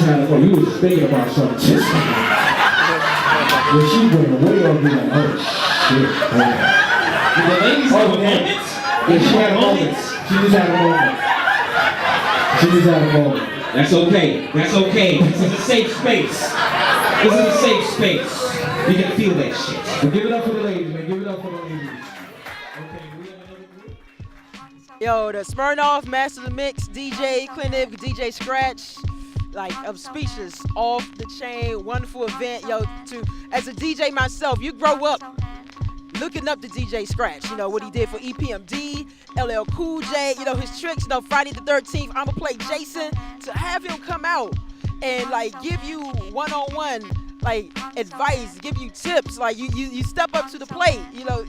had a moment. You was thinking about something. Just when she went away, I'll be like, oh shit. The ladies have moments. Yeah, she had a moment. She just had a moment. She just had a moment. That's okay. That's okay. This is a safe space. This is a safe space. You can feel that shit. But give it up for the ladies, man. Give it up for the ladies. Okay, we have another group. Yo, the Smirnoff, Master of the Mix, DJ Clinic, DJ Scratch. Like, I'm speechless, off the chain, wonderful event. Yo, as a DJ myself, you grow up looking up to DJ Scratch, you know, what he did for EPMD, LL Cool J, you know, his tricks, you know, Friday the 13th, I'ma play Jason. To have him come out and, like, give you one-on-one, like, advice, give you tips, like, you step up to the plate, you know,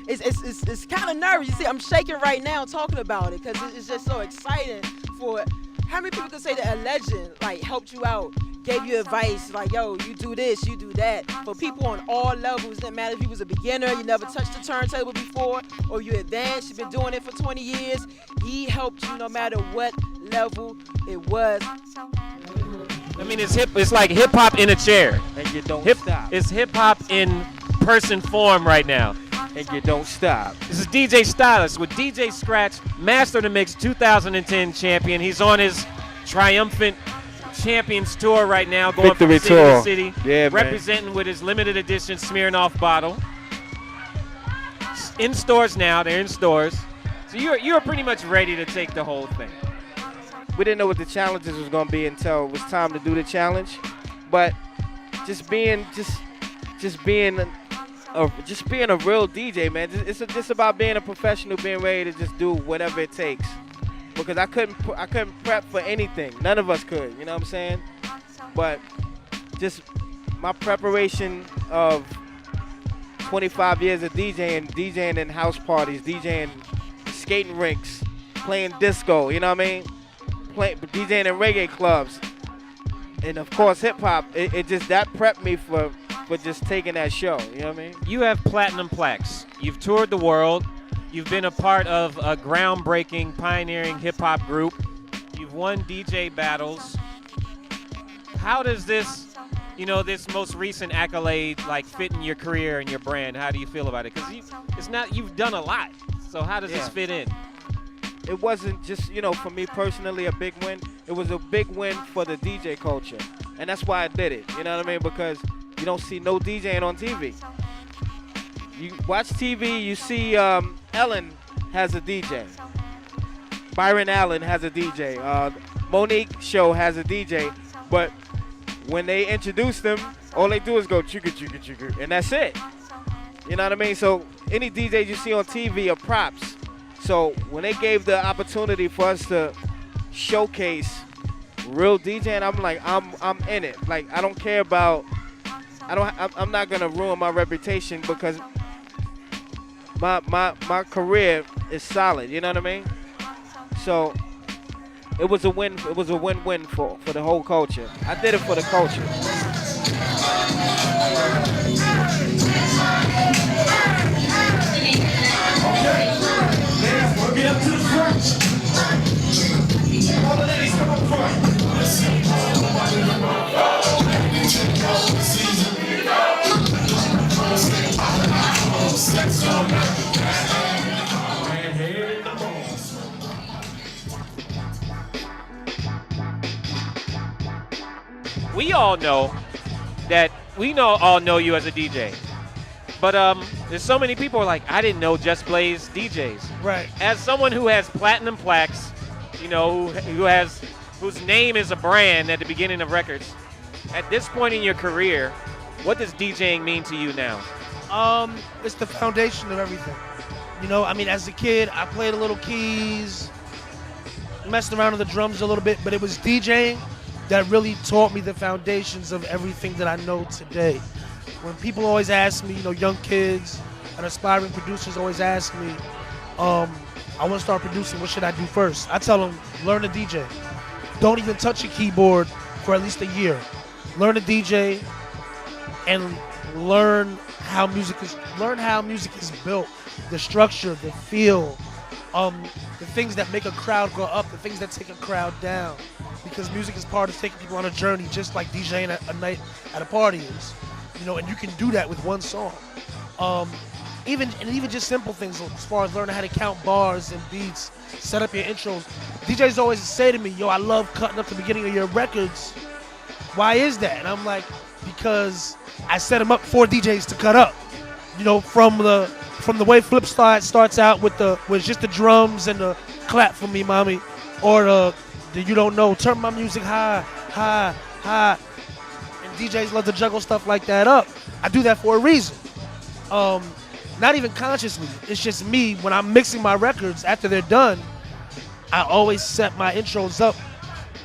it's kind of nervous. You see, I'm shaking right now talking about it because it's just so exciting for... How many people can say that a legend, like, helped you out, gave you advice, like, yo, you do this, you do that. For people on all levels, it doesn't matter if you was a beginner, you never touched the turntable before, or you advanced, you've been doing it for 20 years. He helped you no matter what level it was. I mean, it's like hip-hop in a chair. And you don't stop. It's hip-hop in person form right now. And you don't stop. This is DJ Stylist with DJ Scratch, Master of the Mix 2010 champion. He's on his triumphant Champions Tour right now, going Victory from city tour. to city, Yeah, representing man. with his limited edition Smirnoff bottle. In stores now, they're in stores. So you're pretty much ready to take the whole thing. We didn't know what the challenges was going to be until it was time to do the challenge. But just being a real DJ, man. It's just about being a professional, being ready to just do whatever it takes. Because I couldn't prep for anything. None of us could, you know what I'm saying? But just my preparation of 25 years of DJing in house parties, DJing skating rinks, playing disco, you know what I mean? DJing in reggae clubs. And of course hip hop, it just that prepped me for just taking that show, you know what I mean? You have platinum plaques. You've toured the world. You've been a part of a groundbreaking, pioneering hip-hop group. You've won DJ battles. How does this, you know, this most recent accolade, like, fit in your career and your brand? How do you feel about it? Because you've done a lot. So how does this fit in? It wasn't just, you know, for me personally, a big win. It was a big win for the DJ culture. And that's why I did it, you know what I mean? Because you don't see no DJing on TV. You watch TV, you see Ellen has a DJ. Byron Allen has a DJ. Monique Show has a DJ. But when they introduce them, all they do is go chugga chugga chugga, and that's it. You know what I mean? So any DJs you see on TV are props. So when they gave the opportunity for us to showcase real DJing, I'm like, I'm in it. Like, I don't care about. I'm not gonna ruin my reputation because my career is solid. You know what I mean? So it was a win. It was a win-win for the whole culture. I did it for the culture. Okay, ladies, we'll get up to the front. All the ladies come up front. We all know that all know you as a DJ. But there's so many people who are like, I didn't know Just Blaze DJs. Right. As someone who has platinum plaques, you know, whose name is a brand at the beginning of records, at this point in your career, what does DJing mean to you now? It's the foundation of everything. You know, I mean, as a kid, I played a little keys, messed around with the drums a little bit, but it was DJing that really taught me the foundations of everything that I know today. When people always ask me, you know, young kids and aspiring producers always ask me, I want to start producing, what should I do first? I tell them, learn to DJ. Don't even touch a keyboard for at least a year. Learn to DJ and learn how music is built, the structure, the feel, the things that make a crowd go up, the things that take a crowd down. because music is part of taking people on a journey, just like DJing a night at a party is. You know, and you can do that with one song. Even just simple things as far as learning how to count bars and beats, set up your intros. DJs always say to me, yo, I love cutting up the beginning of your records. Why is that? And I'm like, because I set them up for DJs to cut up. You know, from the way Flip starts out with just the drums and the clap for me, mommy, or the you don't know, turn my music high, high, high. And DJs love to juggle stuff like that up. I do that for a reason. Not even consciously. It's just me, when I'm mixing my records after they're done, I always set my intros up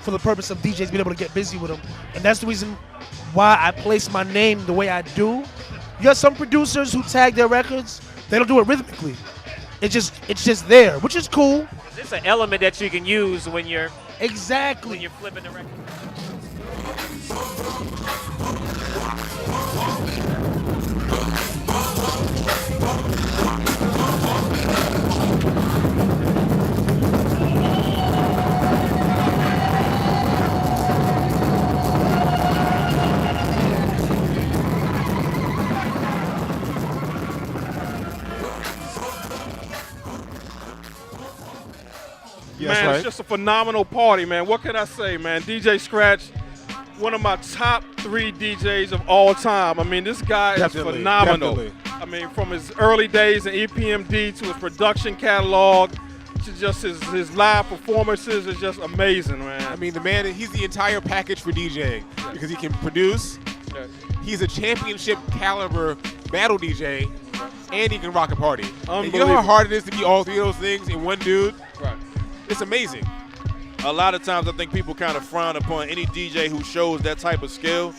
for the purpose of DJs being able to get busy with them. And that's the reason why I place my name the way I do. You got some producers who tag their records, they don't do it rhythmically. It's just there, which is cool. It's an element that you can use when you're flipping the record. Man, it's just a phenomenal party, man. What can I say, man? DJ Scratch, one of my top 3 DJs of all time. I mean, this guy is phenomenal. Definitely. I mean, from his early days in EPMD to his production catalog to just his live performances is just amazing, man. I mean, the man, he's the entire package for DJing because he can produce. He's a championship caliber battle DJ, and he can rock a party. And you know how hard it is to be all 3 of those things in one dude? Right. It's amazing. A lot of times I think people kind of frown upon any DJ who shows that type of skill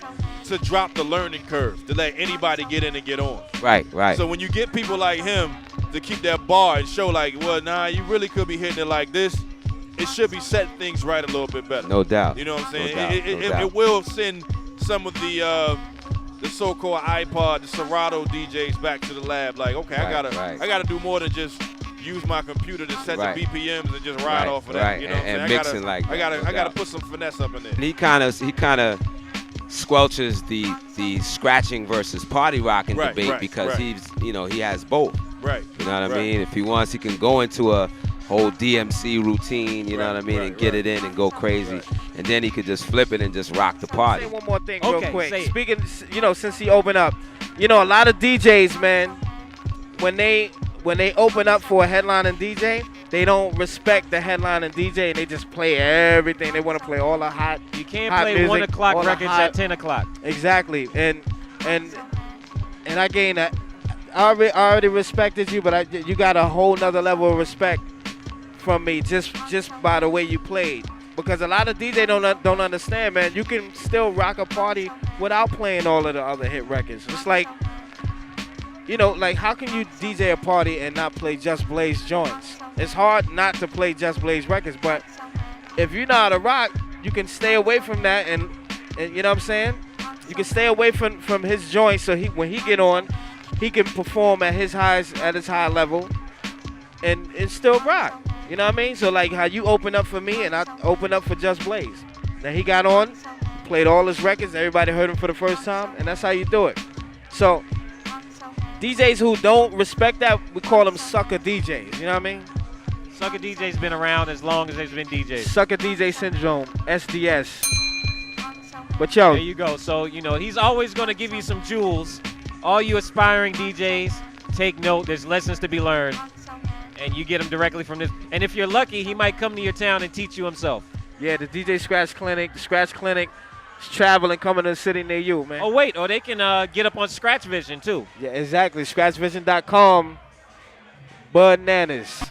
to drop the learning curve, to let anybody get in and get on. Right. So when you get people like him to keep that bar and show like, well, nah, you really could be hitting it like this, it should be setting things right a little bit better. No doubt. You know what I'm saying? No doubt. It will send some of the so-called iPod, the Serato DJs back to the lab. Like, okay, I gotta do more than just use my computer to set the BPMs and just ride off of that. You know what I'm saying? Mixing I gotta put some finesse up in there. And he kind of squelches the scratching versus party rocking debate because he has both. Right. You know what I mean? If he wants, he can go into a whole DMC routine, you know what I mean, and get it in and go crazy. And then he could just flip it and just rock the party. Say one more thing real quick. Speaking, since he opened up, a lot of DJs, man, when they open up for a headlining DJ, they don't respect the headlining DJ and they just play everything. They want to play all the hot. You can't play music, 1 o'clock records at 10 o'clock. Exactly. And I gained that. I already respected you, but you got a whole nother level of respect from me just by the way you played. Because a lot of DJs don't understand, man. You can still rock a party without playing all of the other hit records. It's like, like how can you DJ a party and not play Just Blaze joints? It's hard not to play Just Blaze records, but if you know how to rock, you can stay away from that and you know what I'm saying? You can stay away from his joints so when he get on, he can perform at his high level and still rock. You know what I mean? So like how you open up for me and I open up for Just Blaze. Then he got on, played all his records, everybody heard him for the first time, and that's how you do it. So DJs who don't respect that, we call them sucker DJs. You know what I mean? Sucker DJ's been around as long as there's been DJs. Sucker DJ syndrome, SDS. But yo, there you go. So he's always going to give you some jewels. All you aspiring DJs, take note. There's lessons to be learned, and you get them directly from this. And if you're lucky, he might come to your town and teach you himself. Yeah, the DJ Scratch Clinic. The Scratch Clinic is traveling, coming to a city near you, man. Oh wait, they can get up on Scratch Vision too. Yeah, exactly. ScratchVision.com. Bananas.